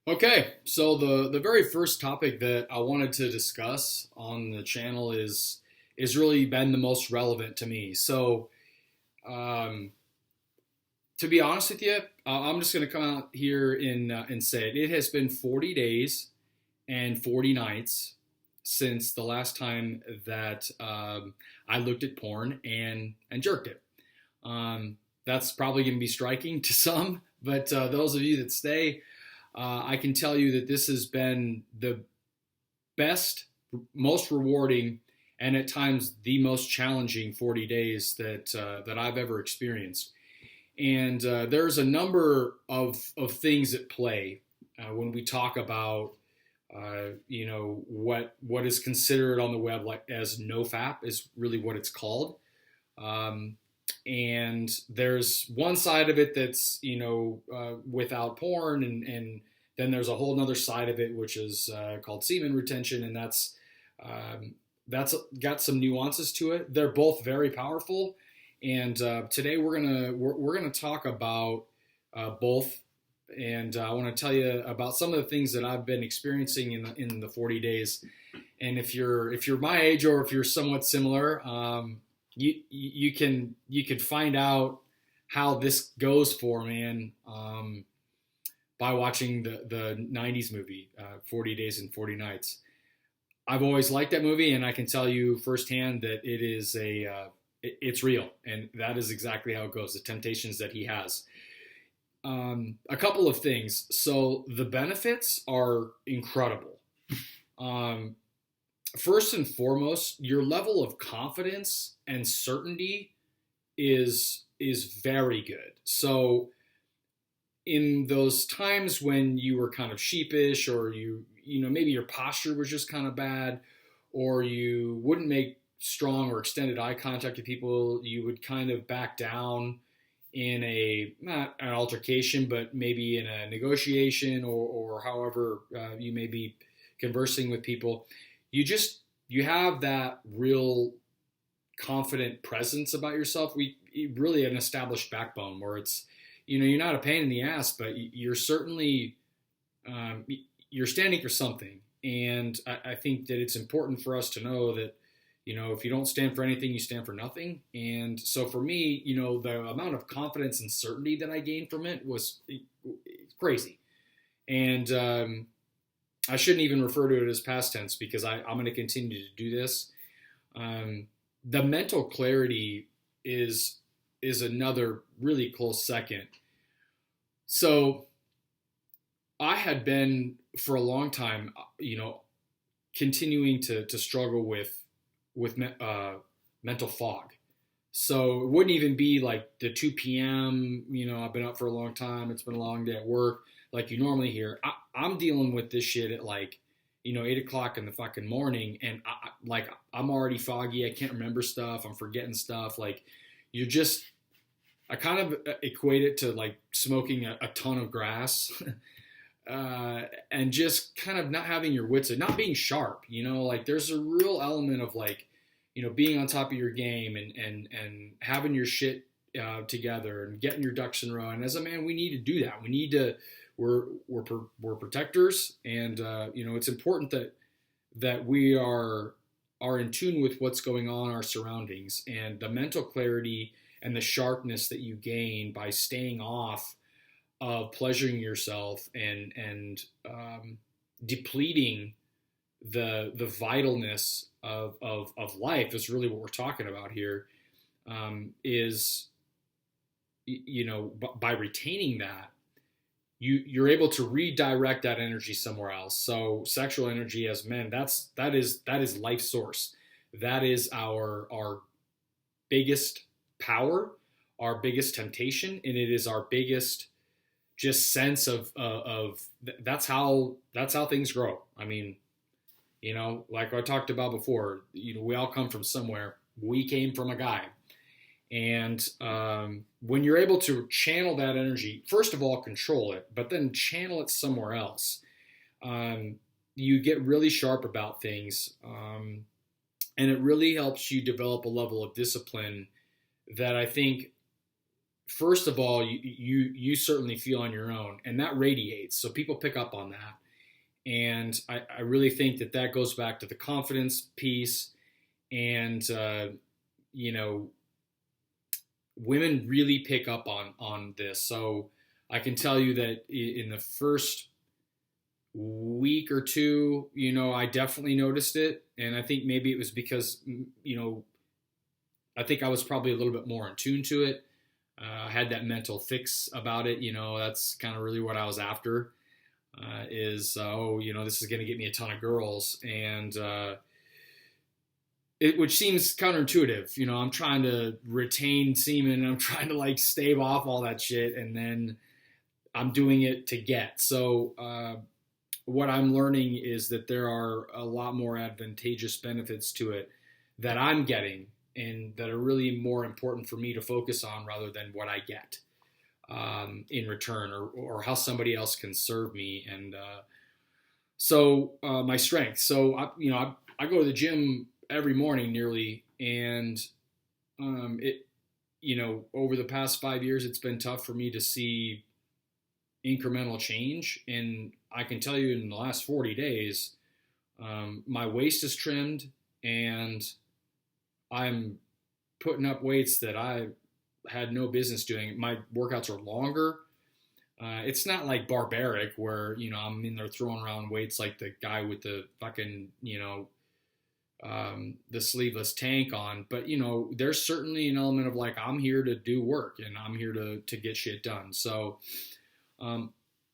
Okay, so the very first topic that I wanted to discuss on the channel is really been the most relevant to me. So, um, to be honest with you, I'm just going to come out here and say it. It has been 40 days and 40 nights since the last time that I looked at porn and jerked it. That's probably going to be striking to some, but those of you that stay, I can tell you that this has been the best, most rewarding, and at times the most challenging 40 days that I've ever experienced. And there's a number of things at play when we talk about what is considered on the web like as NoFap is really what it's called. Um, and there's one side of it that's without porn, and then there's a whole other side of it which is called semen retention, and that's got some nuances to it. They're both very powerful, and today we're gonna talk about both, and I want to tell you about some of the things that I've been experiencing in the 40 days. And if you're my age or if you're somewhat similar, you can find out how this goes for man by watching the 90s movie 40 Days and 40 Nights. I've always liked that movie, and I can tell you firsthand that it's real, and that is exactly how it goes. The temptations that he has. A couple of things. So the benefits are incredible. Um, First and foremost, your level of confidence and certainty is very good. So in those times when you were kind of sheepish, or maybe your posture was just kind of bad, or you wouldn't make strong or extended eye contact with people, you would kind of back down in not an altercation, but maybe in a negotiation, or however you may be conversing with people. You have that real confident presence about yourself. We really an established backbone where it's you're not a pain in the ass, but you're certainly you're standing for something. And I think that it's important for us to know that if you don't stand for anything, you stand for nothing. And so for me, the amount of confidence and certainty that I gained from it was crazy. And I shouldn't even refer to it as past tense, because I'm going to continue to do this. The mental clarity is another really close second. So I had been for a long time, continuing to struggle with mental fog. So it wouldn't even be like the 2 p.m. I've been up for a long time. It's been a long day at work, like you normally hear. I'm dealing with this shit at 8 o'clock in the fucking morning, and I'm already foggy. I can't remember stuff. I'm forgetting stuff. I kind of equate it to like smoking a ton of grass. And just kind of not having your wits, not being sharp, there's a real element of being on top of your game, and having your shit together and getting your ducks in a row. And as a man, we need to do that. We're protectors, and it's important that we are in tune with what's going on in our surroundings, and the mental clarity and the sharpness that you gain by staying off of pleasuring yourself and depleting the vitalness of life is really what we're talking about here. Is by retaining that, you're able to redirect that energy somewhere else. So sexual energy as men, that is life source. That is our biggest power, our biggest temptation, and it is our biggest just sense of that's how things grow. I mean, like I talked about before, we all come from somewhere. We came from a guy. And when you're able to channel that energy, first of all, control it, but then channel it somewhere else, you get really sharp about things. And it really helps you develop a level of discipline that I think first of all, you certainly feel on your own, and that radiates. So people pick up on that, and I really think that that goes back to the confidence piece, and you know, women really pick up on this. So I can tell you that in the first week or two, you know, I definitely noticed it, and I think maybe it was because, you know, I think I was probably a little bit more in tune to it. I had that mental fix about it. You know, that's kind of really what I was after. Oh, you know, this is going to get me a ton of girls, and which seems counterintuitive. You know, I'm trying to retain semen, I'm trying to like stave off all that shit, and then I'm doing it to get. So what I'm learning is that there are a lot more advantageous benefits to it that I'm getting, and that are really more important for me to focus on rather than what I get in return, or how somebody else can serve me. And my strength. So I go to the gym every morning nearly, and it over the past 5 years, it's been tough for me to see incremental change. And I can tell you, in the last 40 days, my waist is trimmed, and I'm putting up weights that I had no business doing. My workouts are longer. It's not like barbaric where, I'm in there throwing around weights like the guy with the fucking, the sleeveless tank on. But, there's certainly an element of like, I'm here to do work, and I'm here to get shit done. So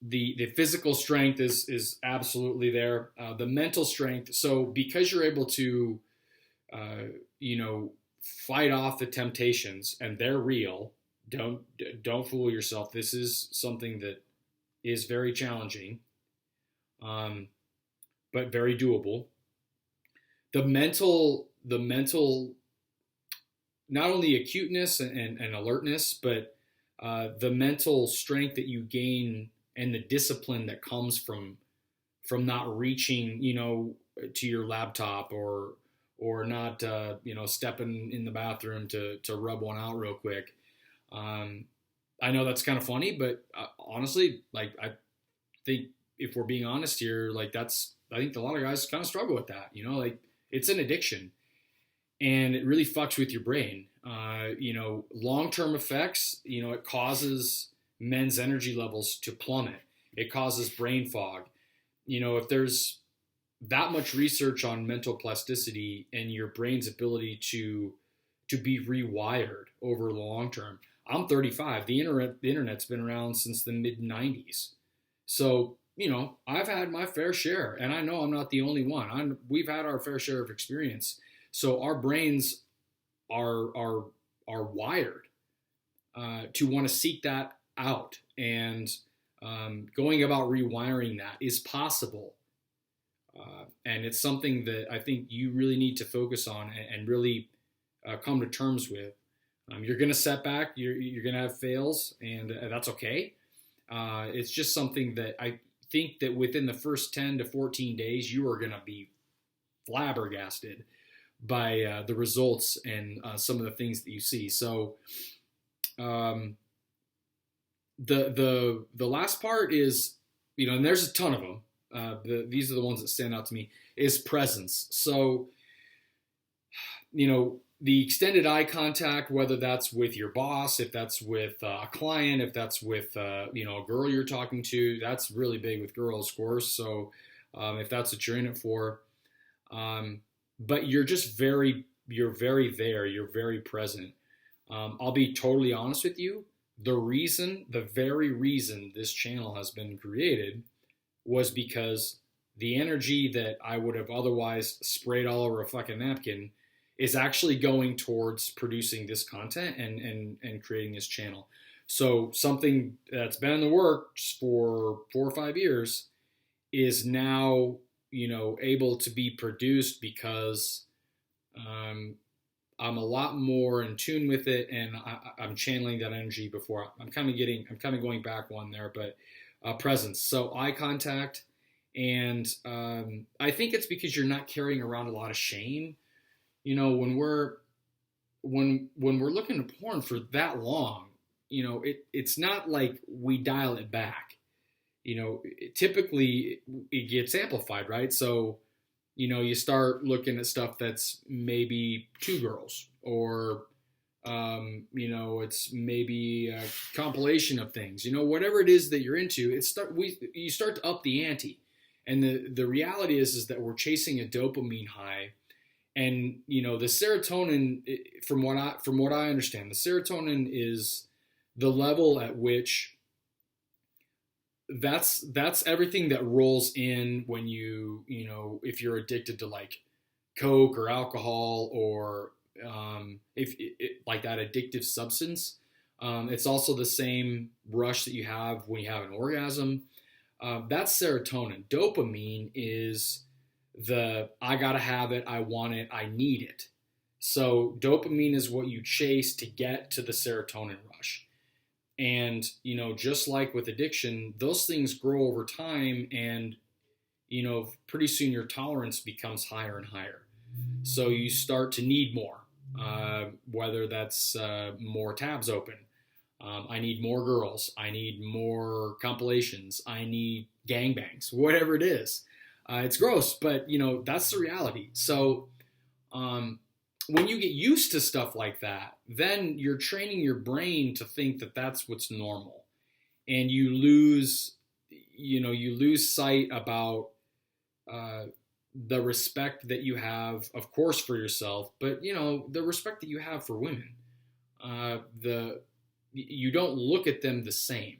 the physical strength is absolutely there. The mental strength. So because you're able to, fight off the temptations, and they're real. Don't fool yourself. This is something that is very challenging, but very doable. The mental, not only acuteness and alertness, but the mental strength that you gain, and the discipline that comes from not reaching, to your laptop, or not, stepping in the bathroom to rub one out real quick. I know that's kind of funny, but honestly, like, I think if we're being honest here, like, I think a lot of guys kind of struggle with that, like, it's an addiction, and it really fucks with your brain. Long-term effects, it causes men's energy levels to plummet. It causes brain fog. If there's that much research on mental plasticity and your brain's ability to be rewired over the long term. I'm 35. The internet's been around since the mid 90s. So, I've had my fair share, and I know I'm not the only one. We've had our fair share of experience. So our brains are wired to want to seek that out, and going about rewiring that is possible. And it's something that I think you really need to focus on, and really come to terms with. You're going to set back, you're going to have fails, and that's okay. It's just something that I think that within the first 10 to 14 days, you are going to be flabbergasted by the results and some of the things that you see. So the last part is, and there's a ton of them. These are the ones that stand out to me, is presence. So, the extended eye contact, whether that's with your boss, if that's with a client, if that's with, a girl you're talking to, that's really big with girls, of course. So, if that's what you're in it for, but you're very there, you're very present. I'll be totally honest with you. The very reason this channel has been created was because the energy that I would have otherwise sprayed all over a fucking napkin is actually going towards producing this content and creating this channel. So something that's been in the works for 4 or 5 years is now, able to be produced because I'm a lot more in tune with it, and I'm channeling that energy before. I'm kind of going back one there, but presence. So eye contact, and I think it's because you're not carrying around a lot of shame. When we're looking at porn for that long, it's not like we dial it back. Typically it gets amplified, right? So, you start looking at stuff that's maybe two girls, or, it's maybe a compilation of things, whatever it is that you're into, you start to up the ante. And the reality is that we're chasing a dopamine high. And, the serotonin, from what I understand, the serotonin is the level at which that's everything that rolls in when if you're addicted to like Coke or alcohol, or if like that addictive substance. It's also the same rush that you have when you have an orgasm. That's serotonin. Dopamine is I gotta have it, I want it, I need it. So dopamine is what you chase to get to the serotonin rush. And, just like with addiction, those things grow over time, and, pretty soon your tolerance becomes higher and higher. So you start to need more, whether that's more tabs open. I need more girls. I need more compilations. I need gangbangs, whatever it is. It's gross, but, that's the reality. So when you get used to stuff like that, then you're training your brain to think that that's what's normal. And you lose sight about the respect that you have, of course, for yourself, but, the respect that you have for women. You don't look at them the same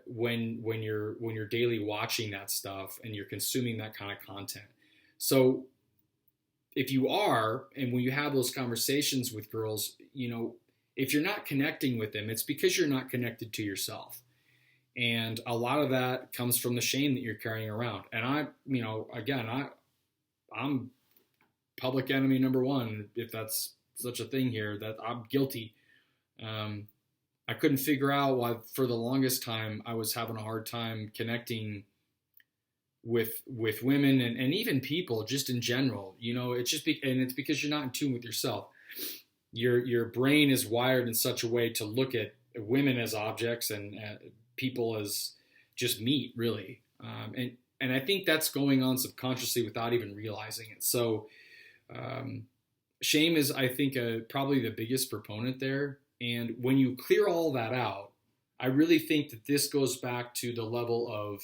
when you're daily watching that stuff and you're consuming that kind of content. So if you are, and when you have those conversations with girls, if you're not connecting with them, it's because you're not connected to yourself. And a lot of that comes from the shame that you're carrying around. And I'm public enemy number one, if that's such a thing here, that I'm guilty. I couldn't figure out why for the longest time I was having a hard time connecting with women and even people just in general. It's because you're not in tune with yourself. Your brain is wired in such a way to look at women as objects and people as just meat, really. And I think that's going on subconsciously without even realizing it. So shame is, I think, probably the biggest proponent there. And when you clear all that out, I really think that this goes back to the level of,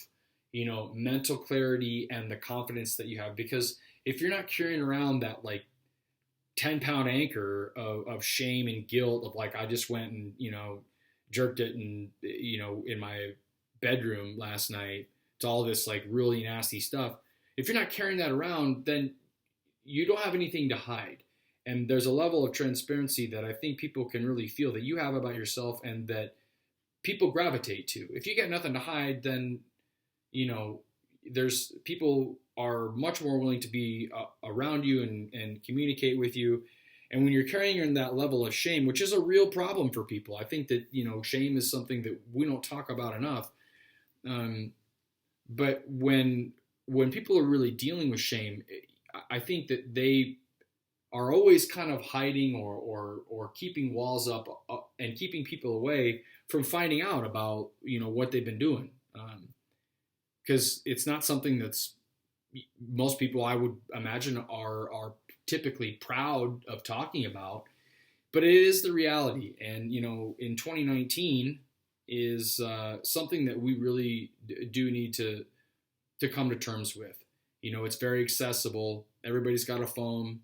mental clarity and the confidence that you have. Because if you're not carrying around that like 10-pound anchor of shame and guilt of like, I just went and, jerked it and, in my bedroom last night, to all this like really nasty stuff. If you're not carrying that around, then you don't have anything to hide. And there's a level of transparency that I think people can really feel that you have about yourself and that people gravitate to. If you got nothing to hide, then, there's people are much more willing to be around you and communicate with you. And when you're carrying in that level of shame, which is a real problem for people, I think that, shame is something that we don't talk about enough. But when people are really dealing with shame, I think that they are always kind of hiding or keeping walls up and keeping people away from finding out about, what they've been doing. Because it's not something that's most people, I would imagine, are typically proud of talking about, but it is the reality. And, in 2019 is something that we really do need to come to terms with. It's very accessible. Everybody's got a phone.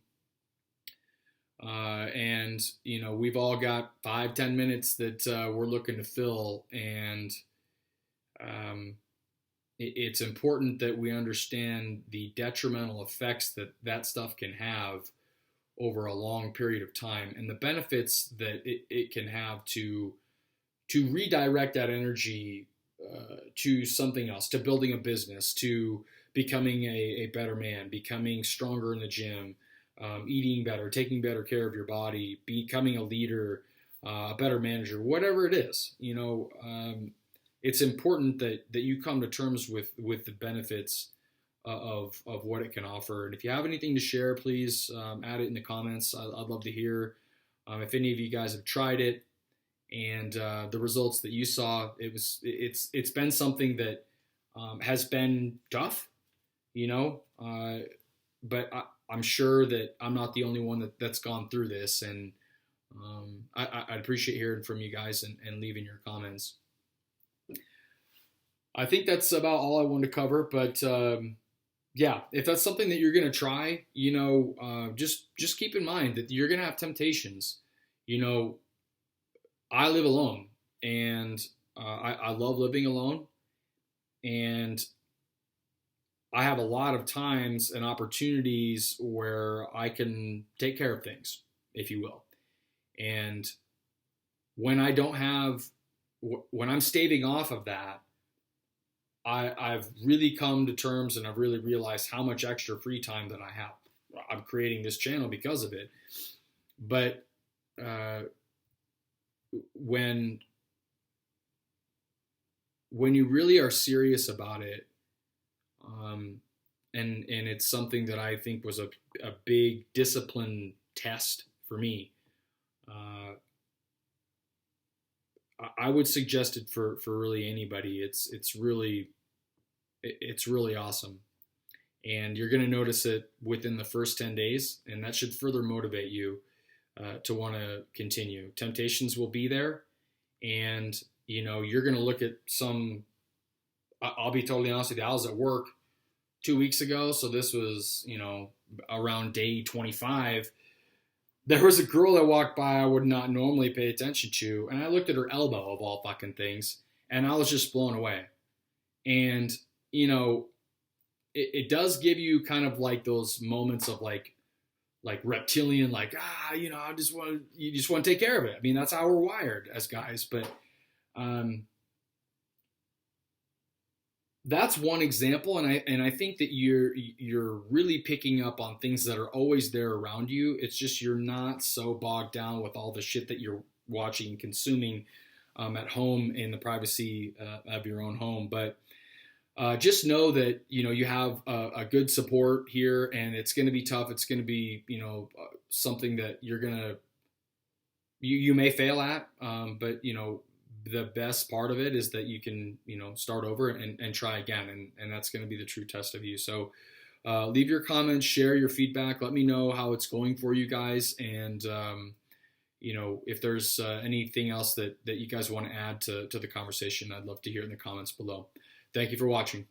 And, we've all got 5-10 minutes that we're looking to fill. And it's important that we understand the detrimental effects that stuff can have over a long period of time, and the benefits that it can have to redirect that energy to something else, to building a business, to becoming a better man, becoming stronger in the gym, eating better, taking better care of your body, becoming a leader, a better manager, whatever it is. It's important that you come to terms with the benefits of what it can offer. And if you have anything to share, please add it in the comments. I'd love to hear if any of you guys have tried it. and the results that you saw, it's been something that has been tough, you know, but I'm sure that I'm not the only one that's gone through this, and I'd appreciate hearing from you guys and leaving your comments. I think that's about all I wanted to cover, but yeah, if that's something that you're gonna try, just keep in mind that you're gonna have temptations. You know, I live alone, and I love living alone, and I have a lot of times and opportunities where I can take care of things, if you will. And when I don't have, when I'm staving off of that, I've really come to terms and I've really realized how much extra free time that I have. I'm creating this channel because of it. But uh, when you really are serious about it, and it's something that I think was a big discipline test for me. I would suggest it for really anybody. It's really awesome, and you're going to notice it within the first 10 days, and that should further motivate you to want to continue. Temptations will be there, and you're going to look at some. I'll be totally honest with you. I was at work 2 weeks ago, so this was around day 25. There was a girl that walked by I would not normally pay attention to, and I looked at her elbow of all fucking things, and I was just blown away. And it does give you kind of like those moments of like reptilian, like you just want to take care of it. I mean, that's how we're wired as guys, but that's one example, and I think that you're really picking up on things that are always there around you. It's just you're not so bogged down with all the shit that you're watching and consuming at home in the privacy of your own home. But just know that you have a good support here, and it's going to be tough. It's going to be something that you may fail at, but the best part of it is that you can start over and try again, and that's going to be the true test of you. So leave your comments, share your feedback, let me know how it's going for you guys, and if there's anything else that you guys want to add to the conversation, I'd love to hear in the comments below. Thank you for watching.